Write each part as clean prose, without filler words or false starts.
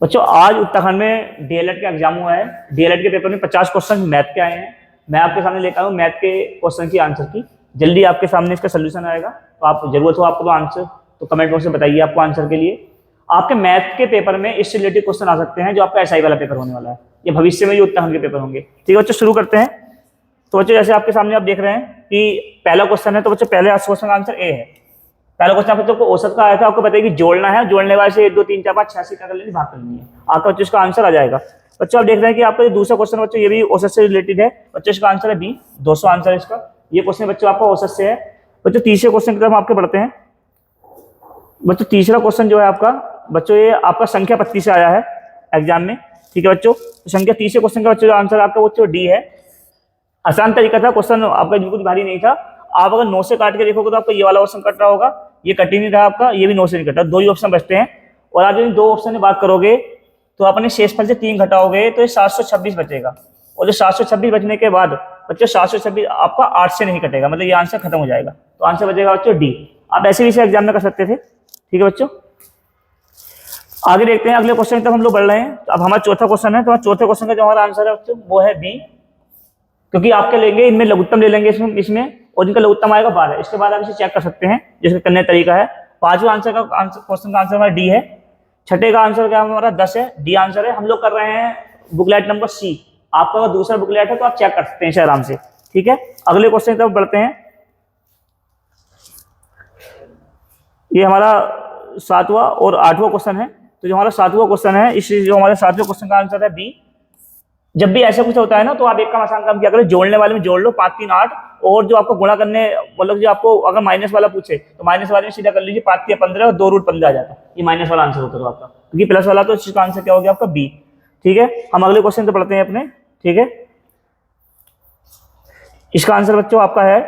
बच्चों आज उत्तराखंड में डीएलएड का एग्जाम हुआ है। डीएलएड के पेपर में 50 क्वेश्चन मैथ के आए हैं। मैं आपके सामने लेकर आया हूँ मैथ के क्वेश्चन की आंसर की। जल्दी आपके सामने इसका सोल्यूशन आएगा, तो आप जरूरत हो आपको तो आंसर तो कमेंट बॉक्स में बताइए आपको आंसर के लिए। आपके मैथ के पेपर में इससे रिलेटेड क्वेश्चन आ सकते हैं जो आपका एसआई वाला पेपर होने वाला है, ये भविष्य में जो उत्तराखंड के पेपर होंगे। ठीक है बच्चों, शुरू करते हैं। तो बच्चों जैसे आपके सामने आप देख रहे हैं कि पहला क्वेश्चन है, तो बच्चों पहले क्वेश्चन का आंसर ए है। पहला क्वेश्चन आपको तो औसत का आया था, आपको बताइए कि जोड़ना है, जोड़ने वाले से 1 2 3 4 5 6 कर लेनी, भाग कर लेनी है, आपका बच्चों इसका आंसर आ जाएगा। बच्चों आप देख रहे हैं कि आपका ये दूसरा क्वेश्चन बच्चों ये भी औसत से रिलेटेड है। बच्चों इसका आंसर है बी, 200 आंसर है इसका। ये क्वेश्चन बच्चों आपका औसत से है। बच्चों तीसरे क्वेश्चन की तरफ आपके बढ़ते हैं। बच्चों तीसरा क्वेश्चन जो है आपका, बच्चों ये आपका संख्या पत्ती से आया है एग्जाम में। ठीक है बच्चों, तो संख्या तीसरे क्वेश्चन का बच्चों आंसर आपका बच्चों डी है। आसान तरीका था, क्वेश्चन आपका बिल्कुल भारी नहीं था। आप अगर 9 से काट के देखोगे तो आपका ये वाला ऑप्शन कट रहा होगा, ये कट ही नहीं रहा आपका, ये भी 9 से नहीं कटा, 2 ही ऑप्शन बचते हैं। और आप इन 2 ऑप्शन की बात करोगे तो अपने शेषफल से 3 घटाओगे तो ये 726 बचेगा। और जो 726 बचने के बाद बच्चों 726 आपका 8 से नहीं कटेगा, मतलब ये आंसर खत्म हो जाएगा, तो आंसर बचेगा बच्चों डी। आप ऐसे भी इसे एग्जाम में कर सकते थे। ठीक है बच्चों, आगे देखते हैं अगले क्वेश्चन तक हम लोग बढ़ रहे हैं। तो अब हमारा चौथा क्वेश्चन है, तो चौथे क्वेश्चन का जो हमारा आंसर है बच्चों वो है बी, क्योंकि आपके लेंगे इनमें लघुत्तम ले लेंगे इसमें और इनका लघुत्तम आएगा 12। इसके बाद आप इसे चेक कर सकते हैं, जिसका करने का तरीका है। पांचवा आंसर का क्वेश्चन का आंसर हमारा डी है। छठे का आंसर क्या हमारा 10 है, डी आंसर है। हम लोग कर रहे हैं बुकलेट नंबर सी। आपका अगर दूसरा बुकलेट है तो आप चेक कर सकते हैं इसे आराम से। ठीक है, अगले क्वेश्चन की तरफ बढ़ते हैं। ये हमारा 7वां और 8वां क्वेश्चन है। तो जो हमारा 7वां क्वेश्चन है, इस जो हमारे 7वें क्वेश्चन का आंसर है बी। जब भी ऐसा कुछ होता है ना, तो आप एक काम आसान काम क्या करें, जोड़ने वाले में जोड़ लो 5 3 8, और जो आपको गुणा करने मतलब जो आपको अगर माइनस वाला पूछे तो माइनस वाले में सीधा कर लीजिए, 5 3 15 और 2 रूट 15 आ जाता है। ये माइनस वाला आंसर होता है आपका, क्योंकि प्लस वाला तो इसका आंसर क्या हो गया आपका बी। ठीक है, हम अगले क्वेश्चन पे पढ़ते हैं अपने। ठीक है, इसका आंसर बच्चों आपका है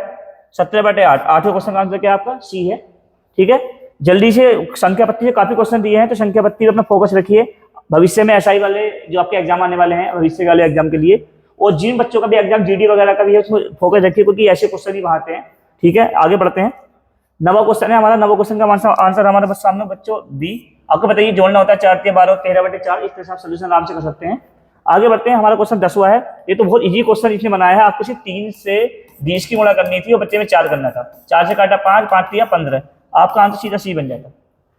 17/8। 8वें क्वेश्चन का आंसर क्या है आपका सी है। ठीक है, जल्दी से संख्या पत्ती से काफी क्वेश्चन दिए हैं, तो संख्या पत्ती पे अपना फोकस रखिए। भविष्य में एसआई वाले जो आपके एग्जाम आने वाले हैं भविष्य वाले एग्जाम के लिए, और जिन बच्चों का भी एग्जाम जीडी वगैरह का भी है उसमें फोकस रखिए, क्योंकि ऐसे क्वेश्चन ही आते हैं। ठीक है, आगे बढ़ते हैं। 9वां क्वेश्चन है हमारा। 9वां क्वेश्चन का आंसर हमारे बस सामने बच्चों बी। आपको बताइए जोड़ना होता है 4 3 12 13/4, इस तरह से आप सोल्यूशन आराम से कर सकते हैं। आगे बढ़ते हैं। हमारा क्वेश्चन 10वां है। ये तो बहुत इजी क्वेश्चन इसने बनाया है। आपको सिर्फ 3 से 20 की गुणा करनी थी और बच्चे में 4 करना था। 4 से काटा 5, 5 3 15, आपका आंसर सीधा सी बन जाता।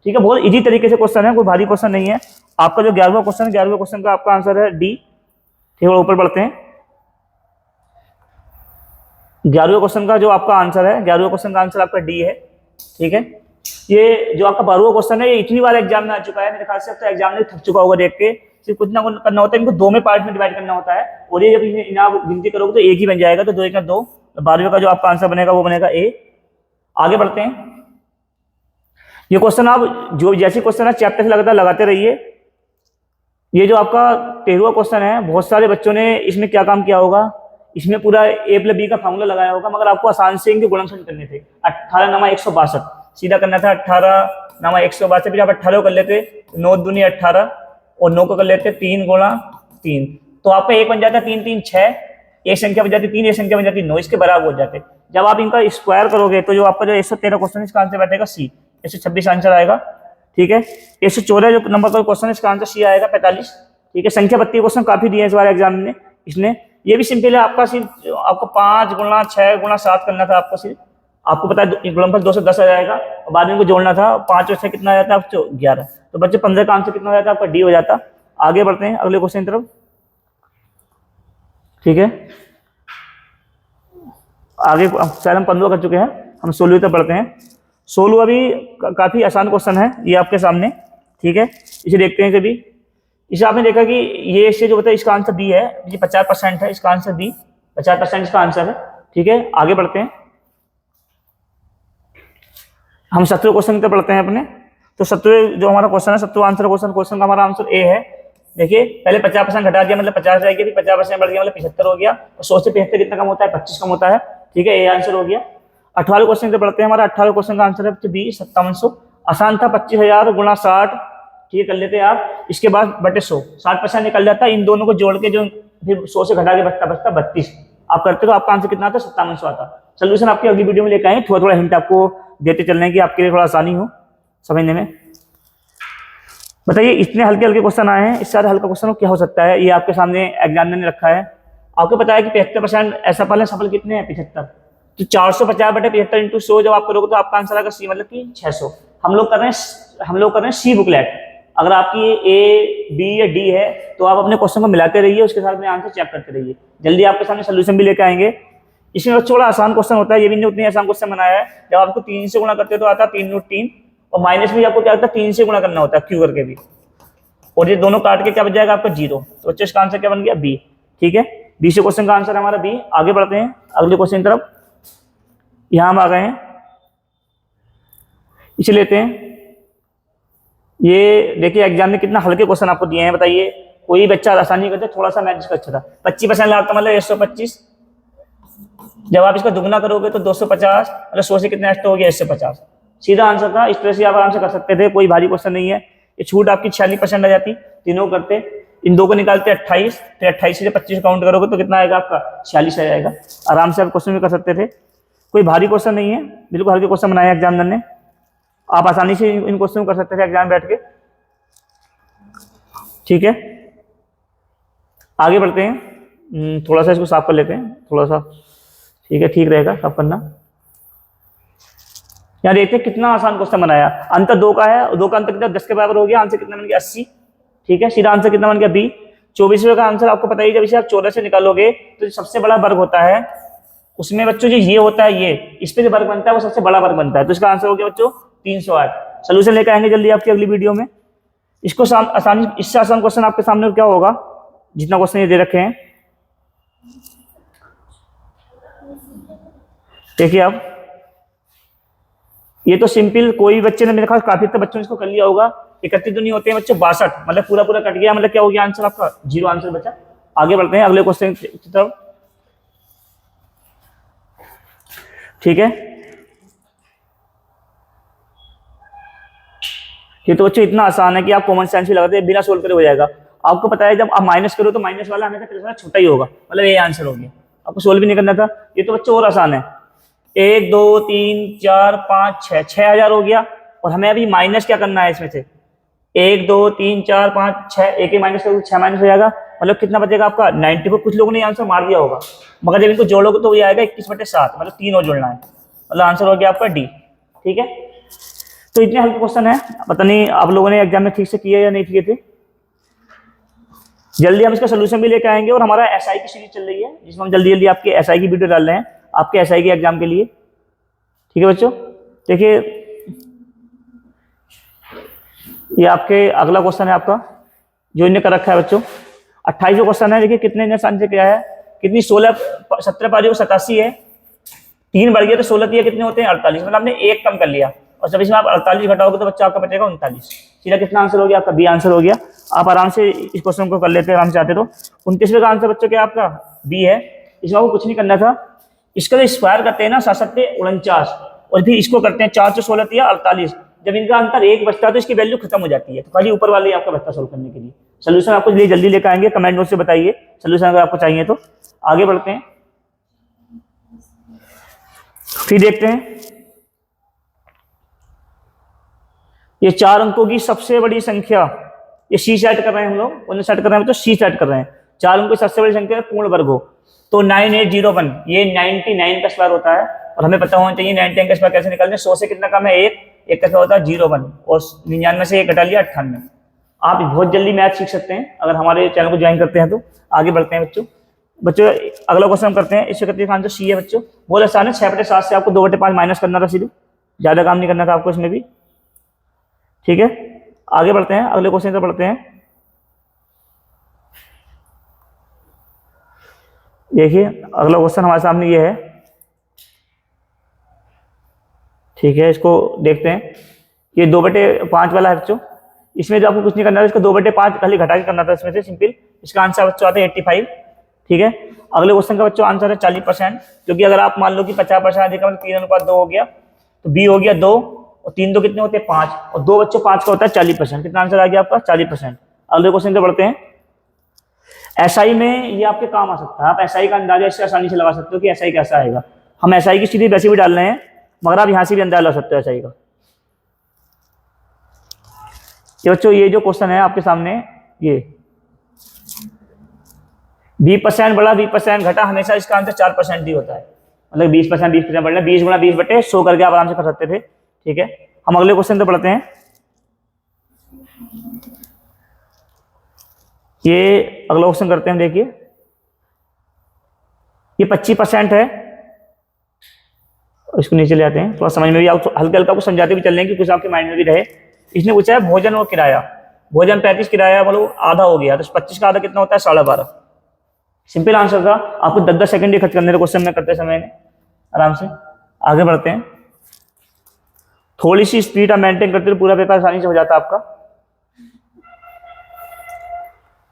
ठीक है, बहुत इजी तरीके से क्वेश्चन है, कोई भारी क्वेश्चन नहीं है। आपका जो 11वां क्वेश्चन है, 11वें क्वेश्चन का आपका आंसर है डी। ठीक है, ऊपर बढ़ते हैं। 11वें क्वेश्चन का जो आपका आंसर है, 11वें क्वेश्चन का आंसर आपका डी है। ठीक है, ये जो आपका 12वां क्वेश्चन है, ये इतनी बार एग्जाम में आ चुका है, मेरे ख्याल से अब तो एग्जाम में थक चुका होगा देख के। सिर्फ कुछ ना कुछ करना होता है, इनको 2 में पार्ट में डिवाइड करना होता है, और ये जब इन्हें आप गिनती करोगे तो एक ही बन जाएगा, तो 2 1 2। 12वें का जो आपका आंसर बनेगा वो बनेगा ए। आगे बढ़ते हैं। ये क्वेश्चन आप जो जैसे क्वेश्चन है चैप्टर से लगातार लगाते रहिए। ये जो आपका 13वां क्वेश्चन है, बहुत सारे बच्चों ने इसमें क्या काम किया होगा, इसमें पूरा a + b का फार्मूला लगाया होगा, मगर आपको आसान से इनके गुणनखंड करने थे। 18 नमा 162 सीधा करना था, 18 नमा 162, फिर आप 18 कर लेते, 9 दूनी 18, और 9 को कर लेते 3 गुणा 3, तो आपका एक बन जाता 3 3 6, एक संख्या बन जाती 3, एक संख्या बन जाती 9, इसके बराबर हो जाते। जब आप इनका स्क्वायर करोगे तो जो आपका जो 113 क्वेश्चन इसका आंसर बैठेगा सी, 126 आंसर आएगा। ठीक है, 114 जो नंबर का क्वेश्चन है इसका आंसर सी आएगा 45। ठीक है, संख्या पत्ती क्वेश्चन काफी दिए इस बार एग्जाम में इसने। ये भी सिंपल है, आपका सिर्फ आपको 5 गुणा 6 गुणा 7 करना था आपको सिर्फ। आपको पता है गुणनफल 2 से 10 आ जाएगा, और बाद में को जोड़ना था, 5 और 6 कितना आ जाता है आपको 11, तो बच्चे 15 का आंसर कितना हो जाता है आपका डी हो जाता। आगे बढ़ते हैं अगले क्वेश्चन की तरफ। ठीक है, आगे शायद हम 15 कर चुके हैं, हम 16 तक बढ़ते हैं। 16 भी काफी आसान क्वेश्चन है ये आपके सामने। ठीक है, इसे देखते हैं कभी। इसे आपने देखा कि ये इससे जो बताया इसका आंसर बी है, ये 50% है, इसका आंसर बी, 50% इसका आंसर है। ठीक है, आगे बढ़ते हैं। हम 17वें क्वेश्चन की तरफ बढ़ते हैं अपने। तो 17वें जो हमारा क्वेश्चन है, 17वां आंसर क्वेश्चन का हमारा आंसर ए है। देखिए पहले 50% घटा दिया मतलब 50 रह गया, फिर 50% बढ़ गया मतलब 75 हो गया, और 100 से 75 कितना कम होता है, 25 कम होता है। ठीक है, ए आंसर हो गया। 18वें क्वेश्चन पे बढ़ते हैं। हमारा 18वें क्वेश्चन का आंसर है बी, 5700। आसान था, 25,000 गुणा 60। ठीक है, कर लेते हैं आप। इसके बाद बटे 100, 60% निकल जाता है। इन दोनों को जोड़ के जो फिर 100 से घटा के बचता 32, आप करते तो आपका आंसर कितना आता, 5700 आता। सोल्यूशन आपकी अगली वीडियो में लेकर आए, थोड़ा हिंट आपको देते चलने की, आपके लिए थोड़ा आसानी हो समझने में। बताइए इतने हल्के हल्के क्वेश्चन आए हैं, इससे ज्यादा हल्का क्वेश्चन क्या हो सकता है? ये आपके सामने एग्जामिनर ने रखा है। आपको पता है कि 75% असफल है, सफल कितने हैं? 75। तो 450/75 इंटू 100 जब आप करोगे तो आपका आंसर आएगा सी, मतलब कि 600। हम लोग कर रहे हैं सी बुकलेट। अगर आपकी ए बी या डी है तो आप अपने क्वेश्चन को मिलाते रहिए, उसके साथ में आंसर चेक करते रहिए। जल्दी आपके सामने सोल्यूशन भी लेके आएंगे। इसमें बच्चों बड़ा आसान क्वेश्चन होता है, ये भी नहीं उतनी आसान क्वेश्चन बनाया है। जब आपको 3 से गुणा करते हो तो आता है 3 रूट 3, और माइनस भी आपको क्या आता है 3 से गुणा करना होता है क्यू करके भी, और ये दोनों काट के क्या बच जाएगा आपका 0। तो बच्चों इसका आंसर क्या बन गया? बी। ठीक है, बी से क्वेश्चन का आंसर हमारा बी। आगे बढ़ते हैं अगले क्वेश्चन की तरफ। यहां हम आ गए हैं, इसे लेते हैं। ये देखिए एग्जाम में कितना हल्के क्वेश्चन आपको दिए हैं, बताइए। कोई बच्चा आसानी करते, थोड़ा सा मैथ इसका अच्छा था। 25% लाभ का मतलब 125, जब आप इसका दुगना करोगे तो 250, मतलब 100 से कितना एक्स्ट्रा हो गया? 150। सीधा आंसर था, इस तरह से आप आराम से कर सकते थे, कोई भारी क्वेश्चन नहीं है। ये छूट आपकी 46% आ जाती, तीनों करते। इन दो को निकालते 28, फिर 28 से 25 काउंट करोगे तो कितना आएगा आपका? 46 आ जाएगा। आराम से आप क्वेश्चन भी कर सकते थे, कोई भारी क्वेश्चन नहीं है, बिल्कुल हल्के क्वेश्चन बनाए एग्जामिनर ने। आप आसानी से इन क्वेश्चन कर सकते थे एग्जाम बैठ के। ठीक है, आगे बढ़ते हैं। थोड़ा सा इसको साफ कर लेते हैं, थोड़ा सा। ठीक है, ठीक रहेगा साफ करना। यहाँ देखते हैं कितना आसान क्वेश्चन बनाया। अंतर 2 का है, 2 का अंतर कितना? 10 के बराबर हो गया। आंसर कितना बन गया? 80। ठीक है, सीधा आंसर कितना बन गया? बी। 24वें का आंसर आपको पता ही, जब इसे आप 14 से निकालोगे तो जो सबसे बड़ा वर्ग होता है उसमें बच्चों जो ये होता है, ये इस पे जो वर्ग बनता है वो सबसे बड़ा वर्ग बनता है। तो इसका आंसर हो गया बच्चों 308। सोल्यूशन लेकर आएंगे जल्दी आपकी अगली वीडियो में। इसको आसानी, इससे आसान क्वेश्चन आपके सामने क्या होगा जितना क्वेश्चन ये दे रखे हैं। देखिए आप, ये तो सिंपल, कोई बच्चे ने, मेरे ख्याल काफी तक बच्चों ने इसको कर लिया होगा। 31 तो नहीं होते हैं बच्चों, 62, मतलब पूरा पूरा कट गया, मतलब क्या हो गया आंसर आपका? 0 आंसर बचा। आगे बढ़ते हैं अगले क्वेश्चन की तरफ। ठीक है, ये तो बच्चों इतना आसान है कि आप कॉमन सेंस भी लगाते हैं, बिना सोल्व करे हो जाएगा। आपको पता है जब आप माइनस करो तो माइनस वाला हमेशा छोटा ही होगा, मतलब ये आंसर हो गया, आपको सोल्व भी नहीं करना था। ये तो बच्चों और आसान है। 1 2 3 4 5 6, 6000 हो गया। और हमें अभी माइनस क्या करना है इसमें से? 1 2 3 4 5 6, एक ही माइनस करोगे 6 माइनस हो जाएगा, मतलब कितना बचेगा आपका? 94। कुछ लोगों ने आंसर मार दिया होगा, मगर जब इनको जोड़ोगे तो ये आएगा 21/7, मतलब 3 और जोड़ना है, मतलब आंसर हो गया आपका डी। ठीक है, तो इतने हल्के क्वेश्चन है, पता नहीं आप लोगों ने एग्जाम में ठीक से किए या नहीं किए थे। जल्दी हम इसका सोल्यूशन भी लेकर आएंगे, और हमारा एसआई की सीरीज चल रही है जिसमें हम जल्दी जल्दी आपके एसआई की वीडियो डाल रहे हैं, आपके एसआई के एग्जाम के लिए। ठीक है बच्चों, देखिए ये आपके अगला क्वेश्चन है आपका जो इन्हें कर रखा है बच्चों। 28वां क्वेश्चन है। देखिए कितने ने आंसर किया है, कितनी 16 17 पारी को 87 है, 3 बढ़ गया तो 16 दिया, कितने होते हैं? 48, मतलब हमने 1 कम कर लिया, और जब इसमें आप 48 घटाओगे तो बच्चा आपका बचेगा 39। सीधा कितना आंसर हो गया आपका? बी आंसर हो गया। आप आराम से इस क्वेश्चन को कर लेते हैं आराम से आते। तो 29वें का आंसर बच्चों क्या आपका? बी है। इसमें आपको कुछ नहीं करना था, इसका जो स्क्वायर करते हैं ना 7×7=49, और फिर इसको करते हैं 4 से 16 दिया 48, जब इनका अंतर 1 बचता है तो इसकी वैल्यू खत्म हो जाती है। तो खाली ऊपर वाले आपका बच्चा सोल्व करने के लिए। सोल्यूशन आपको जल्दी लेकर आएंगे, कमेंट बॉक्स से बताइए सोल्यूशन अगर आपको चाहिए तो। आगे बढ़ते हैं, फिर देखते हैं ये 4 अंकों की सबसे बड़ी संख्या, ये सी सेट कर रहे हैं हम लोग, उन्हें सेट कर रहे हैं तो सी सेट कर रहे हैं। 4 अंकों की सबसे बड़ी संख्या पूर्ण वर्ग हो तो 9801, ये 99 का स्क्वायर होता है, और हमें पता होना चाहिए 99 का स्क्वायर कैसे निकालते हैं। 100 से कितना कम है? 1 का स्क्वायर होता है 01, और 99 से 1 घटा लिया 98। आप बहुत जल्दी मैथ सीख सकते हैं अगर हमारे चैनल को ज्वाइन करते हैं तो। आगे बढ़ते हैं बच्चों, अगला क्वेश्चन हम करते हैं। इससे करते हैं आंसर सी है बच्चों, बहुत आसान है। 6/7 से आपको 2/5 माइनस करना था, सीधे ज्यादा काम नहीं करना था आपको इसमें भी। ठीक है, आगे बढ़ते हैं अगले क्वेश्चन पर बढ़ते हैं। देखिए अगला क्वेश्चन हमारे सामने ये है। ठीक है, इसको देखते हैं। ये 2/5 वाला है बच्चों, इसमें जो आपको कुछ नहीं करना था, इसको 2/5 खाली घटा के करना था इसमें से, सिंपल। इसका आंसर बच्चों आता है 85। ठीक है, अगले क्वेश्चन का बच्चों आंसर है 40%, क्योंकि अगर आप मान लो कि 50% अधिक 3:2 हो गया, तो बी हो गया 2, और 3 2 कितने होते हैं? 5, और 2 बच्चों 5 का होता है 40%। कितना आंसर आ गया आपका? 40%। अगले क्वेश्चन पे बढ़ते हैं। एसआई में ये आपके काम आ सकता है, आप एसआई का अंदाजा इससे आसानी से लगा सकते हो कि एसआई कैसा आएगा। हम एसआई की सीरीज वैसे भी डाल रहे हैं, मगर आप यहां से भी अंदाजा लगा सकते हो एसआई का। ये बच्चों ये जो क्वेश्चन है आपके सामने, ये 20% बढ़ा 20% घटा, हमेशा इसका आंसर 4% ही होता है। मतलब 20% बढ़ना, 20 गुणा 20/100 करके आप आराम से कर सकते थे। ठीक है, हम अगले क्वेश्चन पे पढ़ते हैं। ये अगला क्वेश्चन करते हैं, देखिए ये 25% है। इसको नीचे ले आते हैं, थोड़ा समझ में भी आप हल्का हल्का कुछ समझाते भी चल रहे हैं कि कुछ आपके माइंड में भी रहे। इसने पूछा है भोजन और किराया। भोजन 35, किराया बोलो आधा हो गया, तो 25 का आधा कितना होता है? 12.5। सिंपल आंसर था। आपको 10-10 सेकंड ही खर्च करने थे क्वेश्चन में करते समय में। आराम से आगे बढ़ते हैं। थोड़ी सी स्पीड आप मेंटेन करते तो पूरा पेपर आसानी से हो जाता आपका।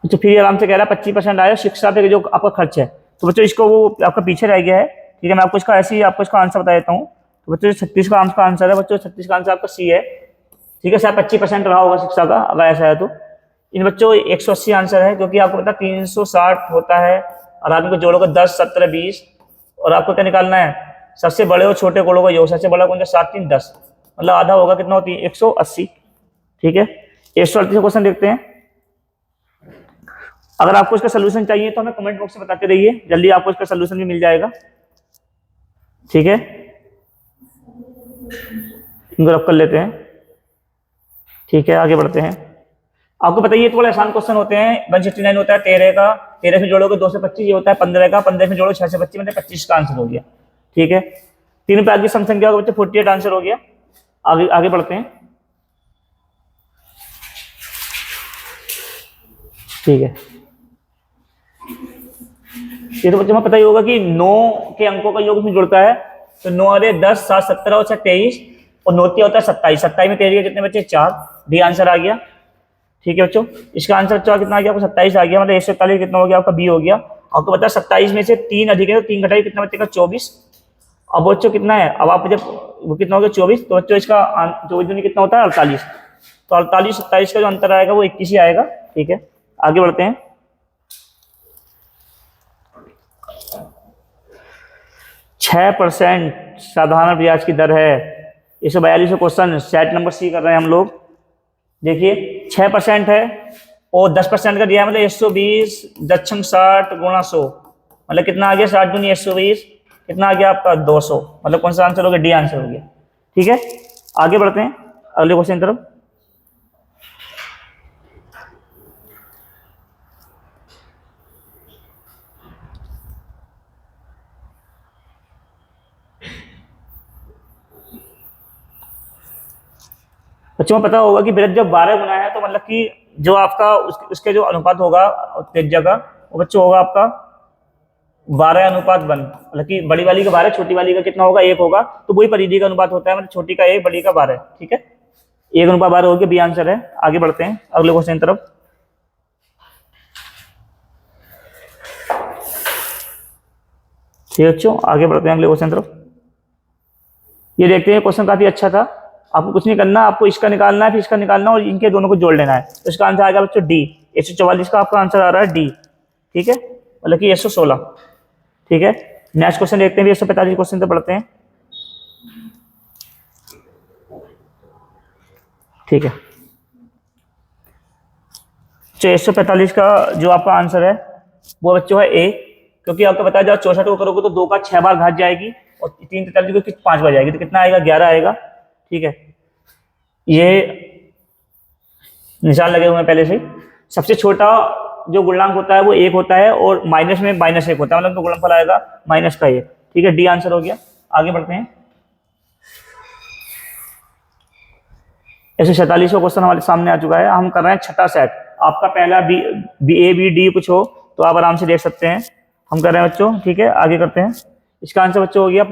तो फिर आराम से कह रहा है 25% आया शिक्षा पे जो आपका खर्च है। तो बच्चों इसको वो आपका पीछे रह गया है। ठीक है, मैं आपको इसका ऐसे ही आपको इसका आंसर बता देता हूँ। तो बच्चों 36 का आंसर है बच्चों, 36 का आंसर आपका सी है। ठीक है, शायद 25% रहा होगा शिक्षा का, अगर ऐसा है तो। इन बच्चों 180 आंसर है, क्योंकि आपको पता 360 होता है और आदमी को जोड़ोगे 10, 17, 20, और आपको क्या निकालना है? सबसे बड़े और छोटे गोलों का योग। सबसे बड़ा कौन सा? 7, 3, 10, मतलब आधा होगा, कितना होती है? 180। ठीक है, 138 क्वेश्चन देखते हैं। अगर आपको इसका सोल्यूशन चाहिए तो हमें कमेंट बॉक्स में बताते रहिए, जल्दी आपको इसका सोल्यूशन भी मिल जाएगा। ठीक है, इनको रख कर लेते हैं। ठीक है, आगे बढ़ते हैं। आपको बताइए थोड़ा आसान क्वेश्चन होते हैं। 169 होता है 13 का, 13 से जोड़ोगे 2 से 25, ये होता है 15 का, 15 से जोड़ो 6 से 25, मतलब 25 का आंसर हो गया। ठीक है, 3 पे आगे सम संख्या होगा बच्चे 48 आंसर हो गया। आगे आगे बढ़ते हैं। ठीक है, ये तो बच्चों में पता ही होगा कि 9 के अंकों का योग इसमें जुड़ता है। तो 9 अरे 10, 7, 17 और 23, और 9 होता है 27। 27 में 13 के कितने बच्चे? 4। डी आंसर आ गया। ठीक है बच्चों, इसका आंसर कितना आ गया आपको? 27 आ गया। मतलब 141 कितना हो गया आपका? बी हो गया। आपको पता है 27 में से 3 अधिक है, तो 3 घटाइए कितना बचेगा? 24। अब बच्चों कितना है? अब आप जब वो कितना हो गया? 24, तो बच्चों इसका 24 दूनी कितना होता है? 48। तो 48, 27 का जो अंतर आएगा वो 21 ही आएगा। ठीक है, आगे बढ़ते हैं। 6% साधारण ब्याज की दर है। 142 क्वेश्चन सेट नंबर सी कर रहे हैं हम लोग। देखिए 6% है और 10% का दिया है, मतलब 120 दक्षिण 60 गुणा 100, मतलब कितना आ गया? 60 दूनी 120, कितना आ गया आपका? 200। मतलब कौन सा आंसर हो गया? डी आंसर हो गया। ठीक है, आगे बढ़ते हैं अगले क्वेश्चन की तरफ। बच्चों को पता होगा कि वृत्त जब 12 गुना है तो मतलब कि जो आपका उसके जो अनुपात होगा त्रिज्या का, वो बच्चों होगा आपका 12:1, मतलब कि बड़ी वाली का 12, छोटी वाली का कितना होगा? 1 होगा। तो वही परिधि का अनुपात होता है, मतलब छोटी का 1, बड़ी का 12। ठीक है, 1:12 हो गया, बी आंसर है। आगे बढ़ते हैं अगले क्वेश्चन की तरफ। ठीक है बच्चों, आगे बढ़ते हैं अगले क्वेश्चन की तरफ। ये देखते हैं, क्वेश्चन काफी अच्छा था। आपको कुछ नहीं करना, आपको इसका निकालना है, फिर इसका निकालना और इनके दोनों को जोड़ लेना है। तो इसका आंसर आएगा बच्चों डी। 144 का आपका आंसर आ रहा है डी। ठीक है, मतलब कि 116। ठीक है, नेक्स्ट क्वेश्चन देखते हैं। 145 क्वेश्चन तो पढ़ते हैं। ठीक है, तो 145 का जो आपका आंसर है वो बच्चों है ए, क्योंकि आपको बताया जब 64 को करोगे तो 2 का 6 बार घात जाएगी और 343 को 5 बार जाएगी, तो कितना आएगा? 11 आएगा। ठीक है, ये निशान लगे हुए हैं पहले से ही। सबसे छोटा जो गुणनांक होता है वो 1 होता है और माइनस में -1 होता है, मतलब तो गुणनफल आएगा -1। ठीक है, डी आंसर हो गया। आगे बढ़ते हैं। 147 क्वेश्चन हमारे सामने आ चुका है। हम कर रहे हैं छठा सेट। आपका पहला ए बी डी कुछ हो तो आप आराम से देख सकते हैं। हम कर रहे हैं बच्चों। ठीक है, आगे करते हैं। इसका आंसर बच्चों हो गया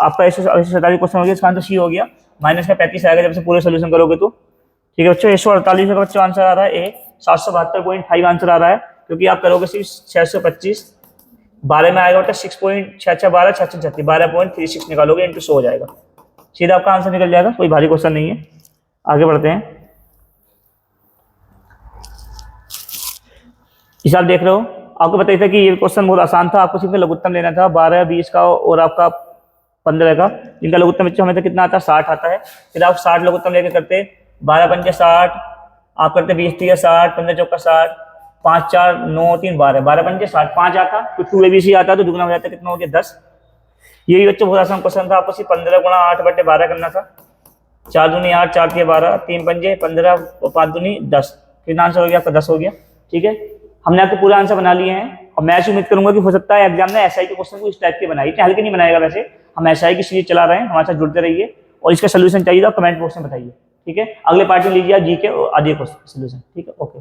आपका 147 क्वेश्चन हो गया, इसका आंसर सी हो गया। माइनस का 35 आएगा जब से पूरे सोल्यूशन करोगे तो। ठीक है बच्चों, 148 का बच्चों आंसर आ रहा है ए। 772.5 आंसर आ रहा है, क्योंकि आप करोगे सिर्फ 625, 12 में आएगा बेटा 6.6612, 636, 12.36 निकालोगे इंटू 100 हो जाएगा, सीधा आपका आंसर निकल जाएगा। कोई भारी क्वेश्चन नहीं है। आगे बढ़ते हैं। इस आप देख रहे हो, आपको बताइए था कि ये क्वेश्चन बहुत आसान था, आपको सिर्फ लघुत्तम लेना था 12, 20 का और आपका 15 का। इनका लघुत्तम बच्चों हमें तो कितना आता है? 60 आता है। फिर आप 60 लघुत्तम लेके करते, 12 पंजे 60, आप करते 20 3 60, 15 चौका 60, 5 4 9 3 12, 12 पंजे 60, 5 आता तो 2 ABC आता तो दुगना हो जाता, कितना हो गया 10। यही बच्चों बहुत आसान क्वेश्चन था, आपको सिर्फ 15 गुणा 8/12 करना था। 4 दूनी 8, 4 तिया 12, 3 पंजे 15, 5 दूनी 10, कितना आंसर हो गया आपका 10 हो गया। ठीक है, हमने आपके पूरा आंसर बना लिए हैं और मैं ऐसी उम्मीद करूंगा कि हो सकता है एग्जाम में एसआई के क्वेश्चन को इस टाइप के बनाई, इतने हल्के नहीं बनाएगा वैसे, हम एसआई की सीरीज चला रहे हैं, हमारे साथ जुड़ते रहिए और इसका सोल्यूशन चाहिए तो कमेंट बॉक्स में बताइए। ठीक है, अगले पार्ट में लीजिए आप जीके और आगे क्वेश्चन सोल्यूशन। ठीक है, ओके।